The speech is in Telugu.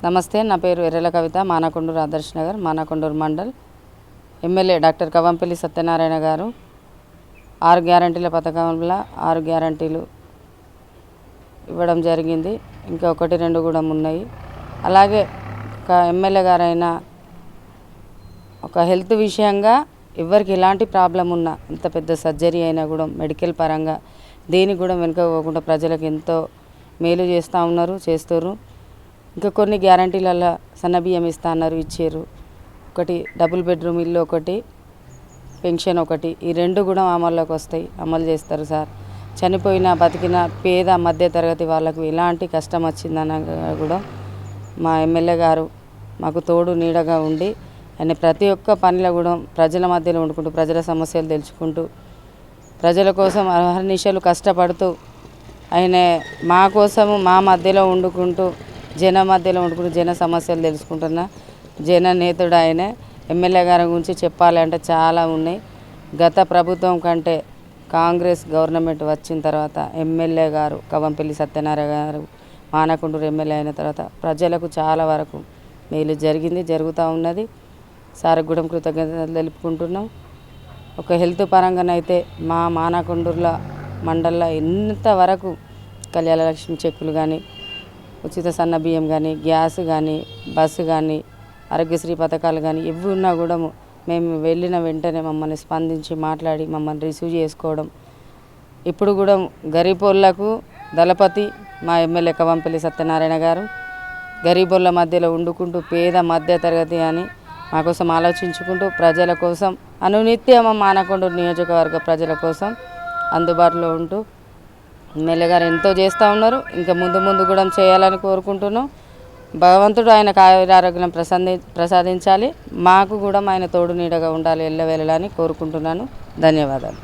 నమస్తే, నా పేరు ఎర్రల కవిత. మానకొండూరు ఆదర్శ్ నగర్, మానకొండూరు మండల్. ఎమ్మెల్యే డాక్టర్ కవంపల్లి సత్యనారాయణ గారు 6 గ్యారంటీల పథకంలో 6 గ్యారంటీలు ఇవ్వడం జరిగింది. ఇంకా 1, 2 కూడా ఉన్నాయి. అలాగే ఒక ఎమ్మెల్యే గారైన ఒక హెల్త్ విషయంగా ఎవరికి ఎలాంటి ప్రాబ్లం ఉన్నా, ఎంత పెద్ద సర్జరీ అయినా కూడా మెడికల్ పరంగా దేనికి కూడా వెనుకపోకుండా ప్రజలకు ఎంతో మేలు చేస్తూ ఉన్నారు, చేస్తారు. ఇంకా కొన్ని గ్యారంటీలలో సన్నబియ్యం ఇస్తా అన్నారు, ఇచ్చారు. ఒకటి డబుల్ బెడ్రూమ్ ఇల్లు, ఒకటి పెన్షన్, ఒకటి ఈ 2 కూడా అమల్లోకి వస్తాయి, అమలు చేస్తారు సార్. చనిపోయిన బతికిన పేద మధ్య తరగతి వాళ్ళకు ఎలాంటి కష్టం వచ్చిందన్న కూడా మా ఎమ్మెల్యే గారు మాకు తోడు నీడగా ఉండి ఆయన ప్రతి ఒక్క పనిలో కూడా ప్రజల మధ్యలో వండుకుంటూ, ప్రజల సమస్యలు తెలుసుకుంటూ, ప్రజల కోసం అహర్నిశలు కష్టపడుతూ ఆయన మా కోసము మా మధ్యలో వండుకుంటూ, జన మధ్యలో వండుకుంటూ జన సమస్యలు తెలుసుకుంటున్న జన నేతుడు ఆయనే. ఎమ్మెల్యే గారి గురించి చెప్పాలంటే చాలా ఉన్నాయి. గత ప్రభుత్వం కంటే కాంగ్రెస్ గవర్నమెంట్ వచ్చిన తర్వాత ఎమ్మెల్యే గారు కవంపల్లి సత్యనారాయణ గారు మానకొండూరు ఎమ్మెల్యే అయిన తర్వాత ప్రజలకు చాలా వరకు మేలు జరిగింది, జరుగుతూ ఉన్నది. సార్కి కూడా కృతజ్ఞతలు తెలుపుకుంటున్నాం. ఒక హెల్త్ పరంగానైతే మా మానకొండూరుల మండల్లో ఇంతవరకు కళ్యాణ లక్ష్మి చెక్కులు కానీ, ఉచిత సన్న బియ్యం కానీ, గ్యాస్ కానీ, బస్సు కానీ, ఆరోగ్యశ్రీ పథకాలు కానీ ఇవి ఉన్నా కూడా మేము వెళ్ళిన వెంటనే మమ్మల్ని స్పందించి మాట్లాడి మమ్మల్ని రిసీవ్ చేసుకోవడం. ఇప్పుడు కూడా గరీబోళ్లకు దళపతి మా ఎమ్మెల్యే కవంపల్లి సత్యనారాయణ గారు గరీబోళ్ళ మధ్యలో వండుకుంటూ పేద మధ్య తరగతి అని మా కోసం ఆలోచించుకుంటూ ప్రజల కోసం అనునిత్యం మానకొండూరు నియోజకవర్గ ప్రజల కోసం అందుబాటులో ఉంటూ ఎమ్మెల్యే గారు ఎంతో చేస్తూ ఉన్నారు. ఇంకా ముందు కూడా చేయాలని కోరుకుంటున్నాం. భగవంతుడు ఆయనకు ఆరోగ్యం ప్రసాదించాలి. మాకు కూడా ఆయన తోడు నీడగా ఉండాలి ఎల్లవేళలా అని కోరుకుంటున్నాను. ధన్యవాదాలు.